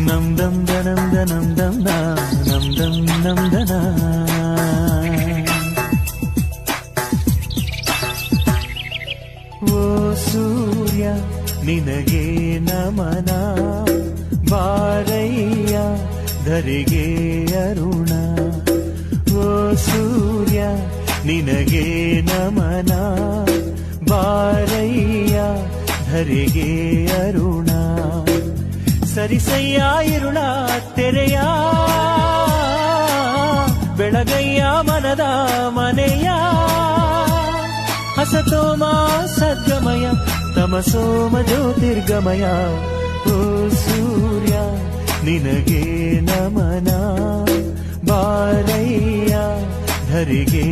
ನಮ್ ದಮ್ ದನಂ ದನಂ them the ನಮ್ ದಮ್ ನಮ್ ದನ. ಓ ಸೂರ್ಯ ನಿನಗೆ ನಮನ, ಬಾರಯ್ಯ ಧರೆಗೆ ಅರುಣ. ಓ ಸೂರ್ಯ ನಿನಗೆ ನಮನ, ಬಾರಯ್ಯ ಧರೆಗೆ ಅರುಣ. ಸರಿಸಯ್ಯ ಇರುಳ ತೆರೆಯ, ಬೆಳಗಯ್ಯ ಮನದ ಮನೆಯ. ಹಸತೋಮ ಸದ್ಗಮಯ, ತಮಸೋಮ ಜ್ಯೋತಿರ್ಗಮಯ. ಓ ಸೂರ್ಯ ನಿನಗೆ ನಮನ, ಬಾರಯ್ಯ ಧರೆಗೆ